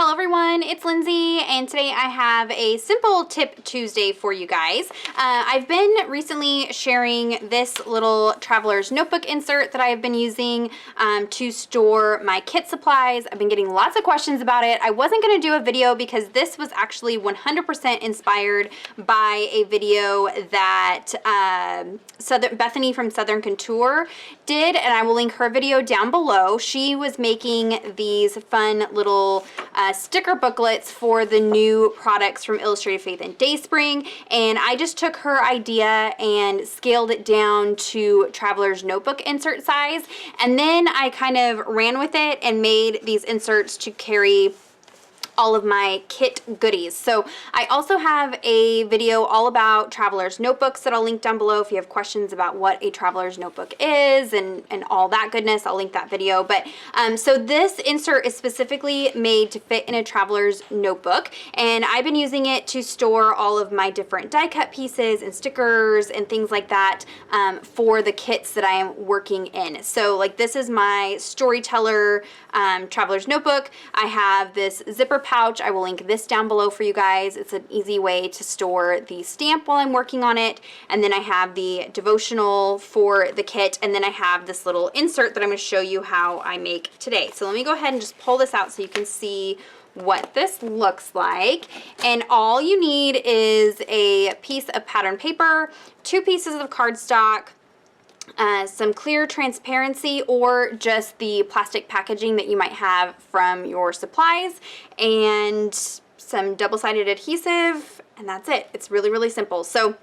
Hello everyone, it's Lindsay, and today I have a simple tip Tuesday for you guys. I've been recently sharing this little traveler's notebook insert that I have been using to store my kit supplies. I've been getting lots of questions about it. I wasn't going to do a video because this was actually 100% inspired by a video that Bethany from Southern Couture did, and I will link her video down below. She was making these fun little sticker booklets for the new products from Illustrated Faith and Dayspring, and I just took her idea and scaled it down to traveler's notebook insert size, and then I kind of ran with it and made these inserts to carry all of my kit goodies. So I also have a video all about traveler's notebooks that I'll link down below if you have questions about what a traveler's notebook is and all that goodness. I'll link that video. But so this insert is specifically made to fit in a traveler's notebook, and I've been using it to store all of my different die cut pieces and stickers and things like that for the kits that I am working in. So like this is my storyteller traveler's notebook. I have this zipper pouch. I will link this down below for you guys. It's an easy way to store the stamp while I'm working on it. And then I have the devotional for the kit, and then I have this little insert that I'm going to show you how I make today. So let me go ahead and just pull this out so you can see what this looks like. And all you need is a piece of pattern paper, 2 pieces of cardstock, some clear transparency or just the plastic packaging that you might have from your supplies, and some double-sided adhesive, and that's it. It's really, really simple. So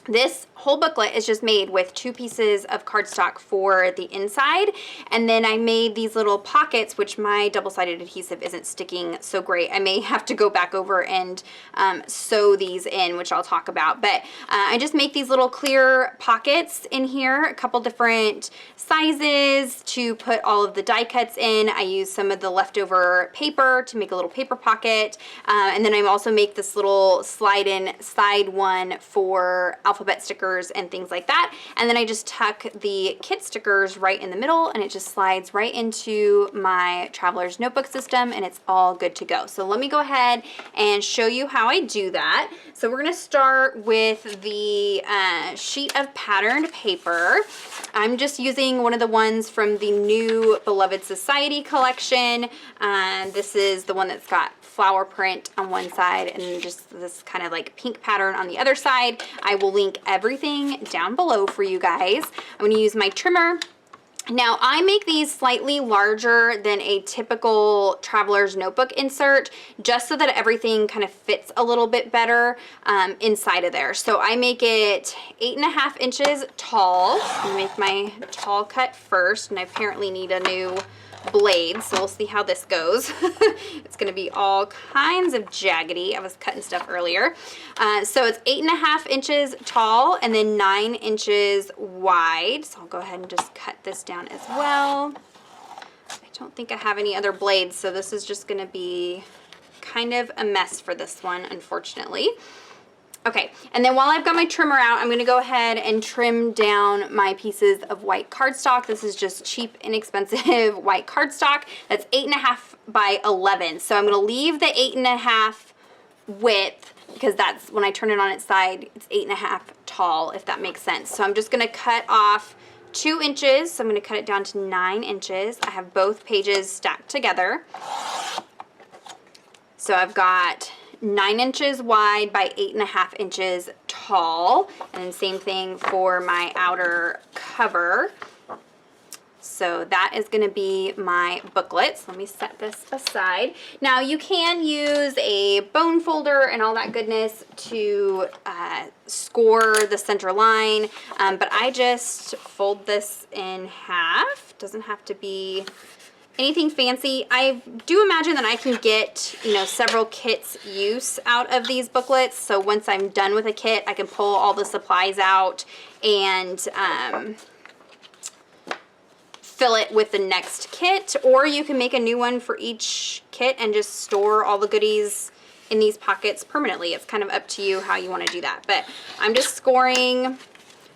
this whole booklet is just made with 2 pieces of cardstock for the inside, and then I made these little pockets, which my double-sided adhesive isn't sticking so great. I may have to go back over and sew these in, which I'll talk about, but I just make these little clear pockets in here, a couple different sizes to put all of the die cuts in. I use some of the leftover paper to make a little paper pocket, and then I also make this little slide-in side one for alphabet stickers and things like that. And then I just tuck the kit stickers right in the middle, and it just slides right into my traveler's notebook system, and it's all good to go. So let me go ahead and show you how I do that. So we're going to start with the sheet of patterned paper. I'm just using one of the ones from the new Beloved Society collection. This is the one that's got flower print on one side and just this kind of like pink pattern on the other side. I will link everything down below for you guys. I'm going to use my trimmer. Now I make these slightly larger than a typical traveler's notebook insert, just so that everything kind of fits a little bit better inside of there. So I make it 8.5 inches tall. I make my tall cut first, and I apparently need a new blade, so we'll see how this goes. It's going to be all kinds of jaggedy. I was cutting stuff earlier. So it's 8.5 inches tall and then 9 inches wide. So I'll go ahead and just cut this down as well. I don't think I have any other blades, so this is just going to be kind of a mess for this one, unfortunately. Okay, and then while I've got my trimmer out, I'm going to go ahead and trim down my pieces of white cardstock. This is just cheap, inexpensive white cardstock. That's 8.5 by 11. So I'm going to leave the 8.5 width, because that's when I turn it on its side, it's 8.5 tall, if that makes sense. So I'm just going to cut off 2 inches. So I'm going to cut it down to 9 inches. I have both pages stacked together. So I've got 9 inches wide by 8.5 inches tall, and then same thing for my outer cover. So that is going to be my booklet. So let me set this aside. Now you can use a bone folder and all that goodness to score the center line, but I just fold this in half. Doesn't have to be anything fancy. I do imagine that I can get, several kits use out of these booklets. So once I'm done with a kit, I can pull all the supplies out and fill it with the next kit, or you can make a new one for each kit and just store all the goodies in these pockets permanently. It's kind of up to you how you want to do that. But I'm just scoring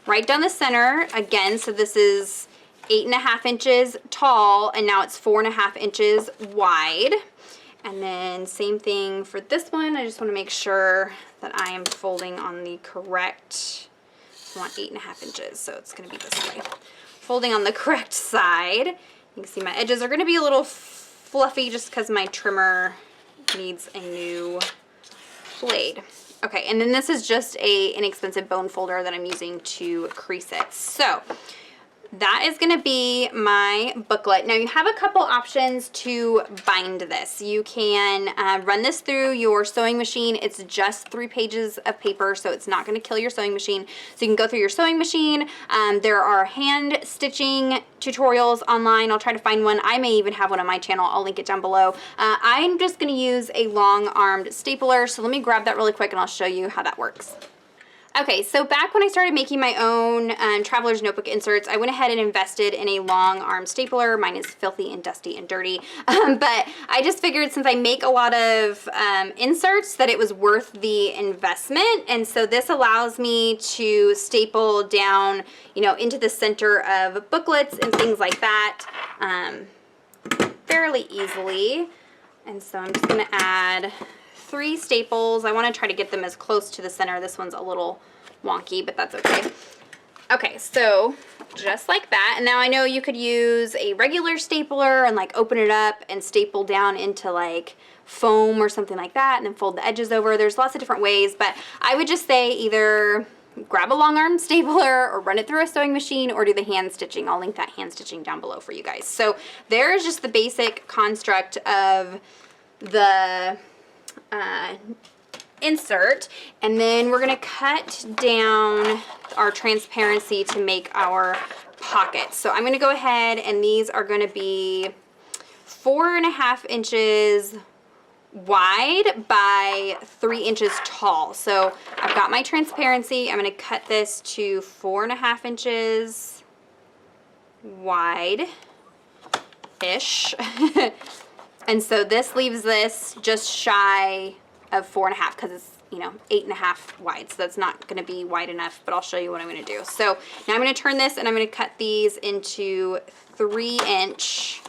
right down the center again. So this is 8.5 inches tall, and now it's 4.5 inches wide. And then same thing for this one. I just want to make sure that I am folding on the correct, I want 8.5 inches, so it's going to be this way. Folding on the correct side. You can see my edges are going to be a little fluffy just because my trimmer needs a new blade. Okay, and then this is just a inexpensive bone folder that I'm using to crease it. So that is going to be my booklet. Now you have a couple options to bind this. You can run this through your sewing machine. It's just 3 pages of paper, so it's not going to kill your sewing machine. So you can go through your sewing machine. There are hand stitching tutorials online. I'll try to find one. I may even have one on my channel. I'll link it down below. I'm just going to use a long-armed stapler, so let me grab that really quick and I'll show you how that works. Okay, so back when I started making my own traveler's notebook inserts, I went ahead and invested in a long arm stapler. Mine is filthy and dusty and dirty, but I just figured since I make a lot of inserts that it was worth the investment, and so this allows me to staple down, you know, into the center of booklets and things like that fairly easily. And so I'm just going to add 3 staples. I want to try to get them as close to the center. This one's a little wonky, but that's okay. Okay, so just like that. And now I know you could use a regular stapler and like open it up and staple down into like foam or something like that and then fold the edges over. There's lots of different ways, but I would just say either grab a long arm stapler or run it through a sewing machine or do the hand stitching. I'll link that hand stitching down below for you guys. So there's just the basic construct of the insert, and then we're going to cut down our transparency to make our pockets. So I'm going to go ahead, and these are going to be 4.5 inches wide by 3 inches tall. So I've got my transparency. I'm going to cut this to 4.5 inches wide ish. And so this leaves this just shy of 4.5 because it's, you know, 8.5 wide. So that's not going to be wide enough, but I'll show you what I'm going to do. So now I'm going to turn this and I'm going to cut these into 3-inch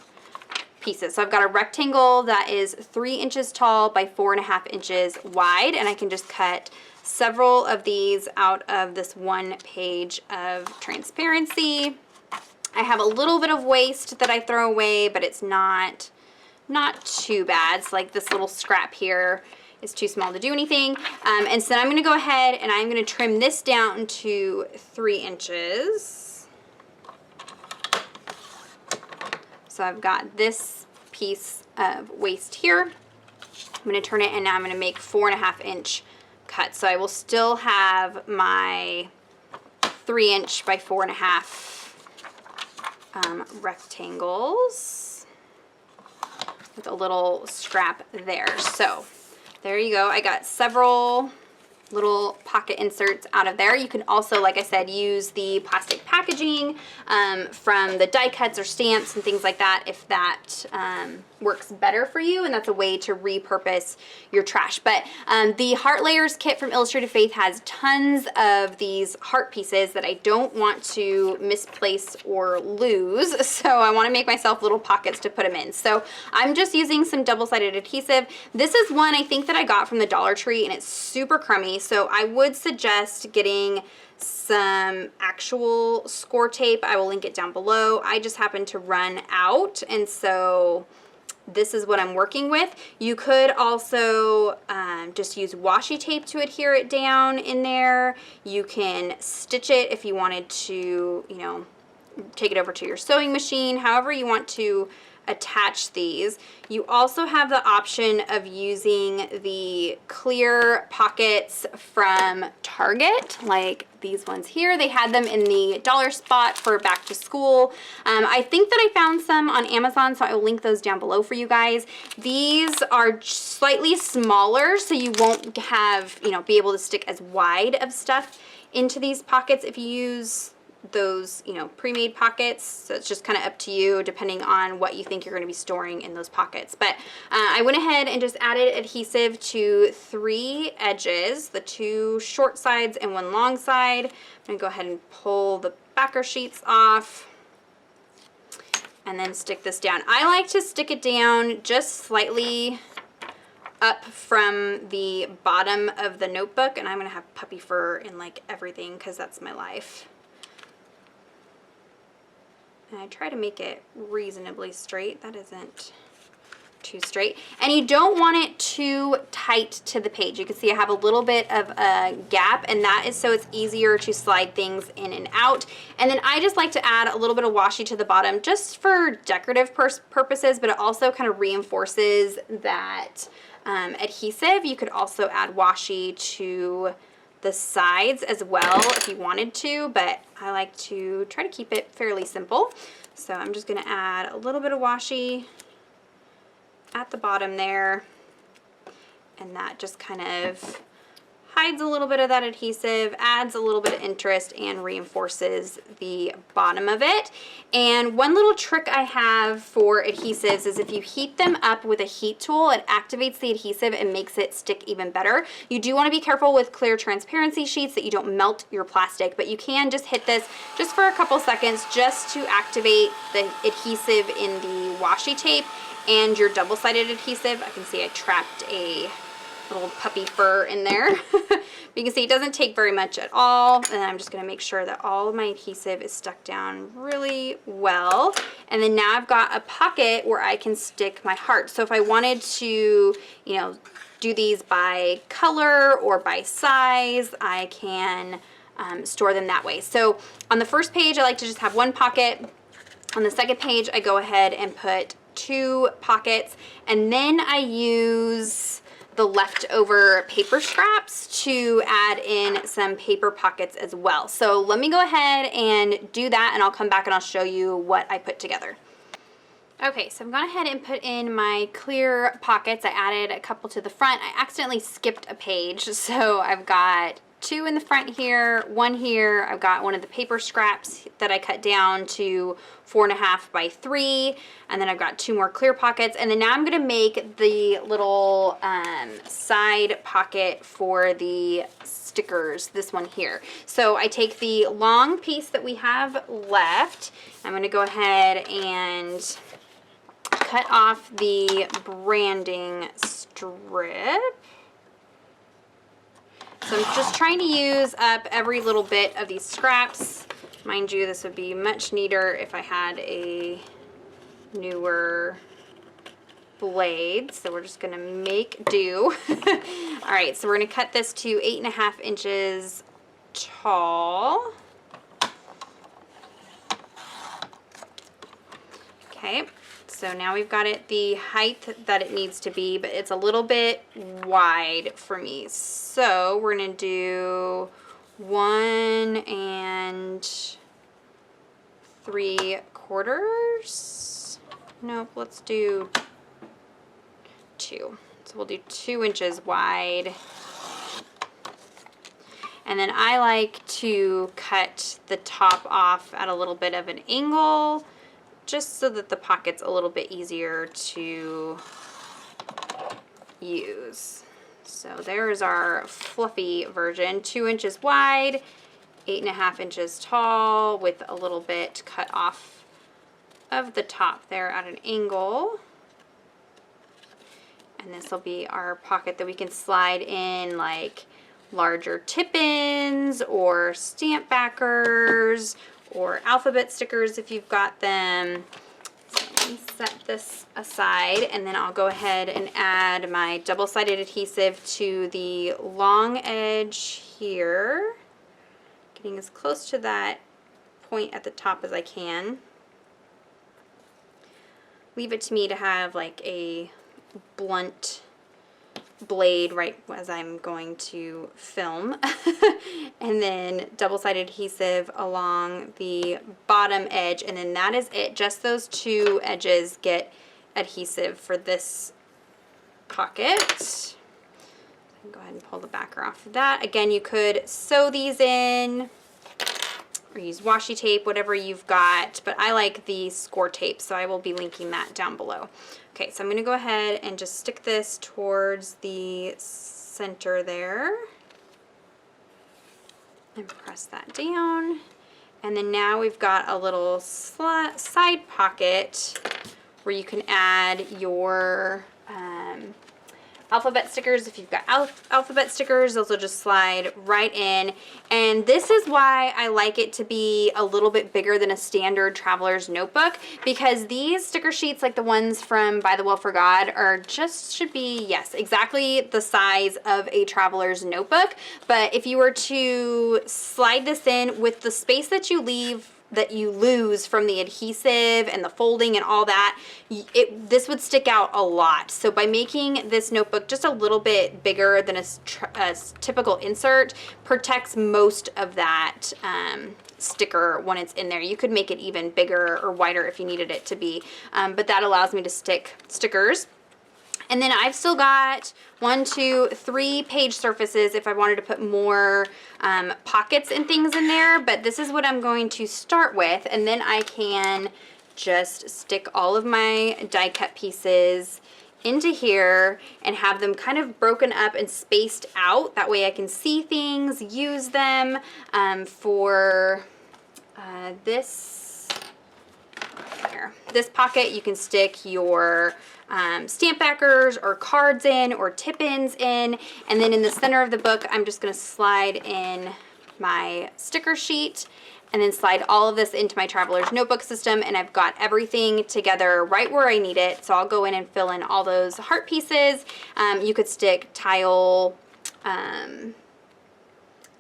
pieces. So I've got a rectangle that is 3 inches tall by 4.5 inches wide, and I can just cut several of these out of this one page of transparency. I have a little bit of waste that I throw away, but it's not too bad. So like this little scrap here is too small to do anything. And so I'm going to go ahead and I'm going to trim this down to 3 inches. So I've got this piece of waste here. I'm going to turn it and now I'm going to make 4.5-inch cuts. So I will still have my 3-inch by 4.5 rectangles with a little scrap there. So there you go. I got several little pocket inserts out of there. You can also, like I said, use the plastic packaging from the die cuts or stamps and things like that if that works better for you, and that's a way to repurpose your trash. But the Heart Layers kit from Illustrated Faith has tons of these heart pieces that I don't want to misplace or lose, so I want to make myself little pockets to put them in. So I'm just using some double-sided adhesive. This is one I think that I got from the Dollar Tree, and it's super crummy, so I would suggest getting some actual score tape. I will link it down below. I just happened to run out, and so this is what I'm working with. You could also just use washi tape to adhere it down in there. You can stitch it if you wanted to, you know, take it over to your sewing machine, however you want to attach these. You also have the option of using the clear pockets from Target, like these ones here. They had them in the dollar spot for back to school. I think that I found some on Amazon, so I will link those down below for you guys. These are slightly smaller, so you won't have, you know, be able to stick as wide of stuff into these pockets if you use those, you know, pre-made pockets. So it's just kind of up to you depending on what you think you're going to be storing in those pockets. But I went ahead and just added adhesive to 3 edges, the 2 short sides and 1 long side. I'm going to go ahead and pull the backer sheets off and then stick this down. I like to stick it down just slightly up from the bottom of the notebook, and I'm gonna have puppy fur in like everything because that's my life. And I try to make it reasonably straight. That isn't too straight. And you don't want it too tight to the page. You can see I have a little bit of a gap, and that is so it's easier to slide things in and out. And then I just like to add a little bit of washi to the bottom just for decorative purposes, but it also kind of reinforces that adhesive. You could also add washi to the sides as well if you wanted to, but I like to try to keep it fairly simple. So I'm just gonna add a little bit of washi at the bottom there, and that just kind of hides a little bit of that adhesive, adds a little bit of interest, and reinforces the bottom of it. And one little trick I have for adhesives is if you heat them up with a heat tool, it activates the adhesive and makes it stick even better. You do want to be careful with clear transparency sheets that you don't melt your plastic, but you can just hit this just for a couple seconds just to activate the adhesive in the washi tape and your double-sided adhesive. I can see I trapped a little puppy fur in there. You can see it doesn't take very much at all, and I'm just going to make sure that all of my adhesive is stuck down really well. And then now I've got a pocket where I can stick my heart. So if I wanted to, you know, do these by color or by size, I can store them that way. So on the first page, I like to just have one pocket. On the second page, I go ahead and put 2 pockets, and then I use the leftover paper scraps to add in some paper pockets as well. So let me go ahead and do that, and I'll come back and I'll show you what I put together. Okay, so I'm going ahead and put in my clear pockets. I added a couple to the front. I accidentally skipped a page, so I've got 2 in the front here, 1 here. I've got one of the paper scraps that I cut down to 4.5 by 3, and then I've got 2 more clear pockets. And then now I'm gonna make the little side pocket for the stickers, this one here. So I take the long piece that we have left. I'm gonna go ahead and cut off the branding strip. So I'm just trying to use up every little bit of these scraps. Mind you, this would be much neater if I had a newer blade. So we're just gonna make do. All right, so we're gonna cut this to 8.5 inches tall. Okay. So now we've got it the height that it needs to be, but it's a little bit wide for me. So we're gonna do 1 3/4. Nope, let's do 2. So we'll do 2 inches wide. And then I like to cut the top off at a little bit of an angle, just so that the pocket's a little bit easier to use. So there's our fluffy version, 2 inches wide, 8.5 inches tall, with a little bit cut off of the top there at an angle. And this will be our pocket that we can slide in like larger tip-ins or stamp backers or alphabet stickers if you've got them. So let me set this aside, and then I'll go ahead and add my double-sided adhesive to the long edge here, getting as close to that point at the top as I can. Leave it to me to have like a blunt blade right as I'm going to film. And then double-sided adhesive along the bottom edge, and then that is it. Just those 2 edges get adhesive for this pocket. Go ahead and pull the backer off of that. Again, you could sew these in or use washi tape, whatever you've got, but I like the score tape, so I will be linking that down below. Okay, so I'm going to go ahead and just stick this towards the center there and press that down. And then now we've got a little side pocket where you can add your alphabet stickers. If you've got alphabet stickers, those will just slide right in. And this is why I like it to be a little bit bigger than a standard traveler's notebook, because these sticker sheets, like the ones from By the Well for God, are just should be, yes, exactly the size of a traveler's notebook. But if you were to slide this in with the space that you lose from the adhesive and the folding and all that, this would stick out a lot. So by making this notebook just a little bit bigger than a typical insert, protects most of that sticker when it's in there. You could make it even bigger or wider if you needed it to be, but that allows me to stick stickers. And then I've still got 1, 2, 3 page surfaces if I wanted to put more pockets and things in there, but this is what I'm going to start with, and then I can just stick all of my die cut pieces into here and have them kind of broken up and spaced out. That way I can see things, use them for this here. This pocket you can stick your stamp backers or cards in or tip-ins in, and then in the center of the book I'm just going to slide in my sticker sheet and then slide all of this into my traveler's notebook system, and I've got everything together right where I need it. So I'll go in and fill in all those heart pieces. You could stick tile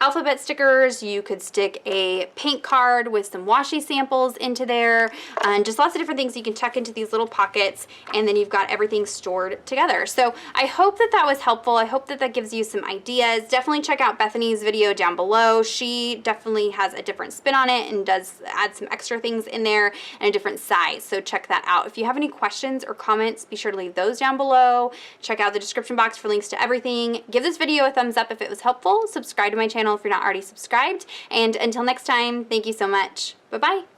alphabet stickers, you could stick a paint card with some washi samples into there, and just lots of different things you can tuck into these little pockets, and then you've got everything stored together. So I hope that that was helpful. I hope that that gives you some ideas. Definitely check out Bethany's video down below. She definitely has a different spin on it and does add some extra things in there and a different size, so check that out. If you have any questions or comments, be sure to leave those down below. Check out the description box for links to everything. Give this video a thumbs up if it was helpful. Subscribe to my channel if you're not already subscribed. And until next time, thank you so much. Bye-bye.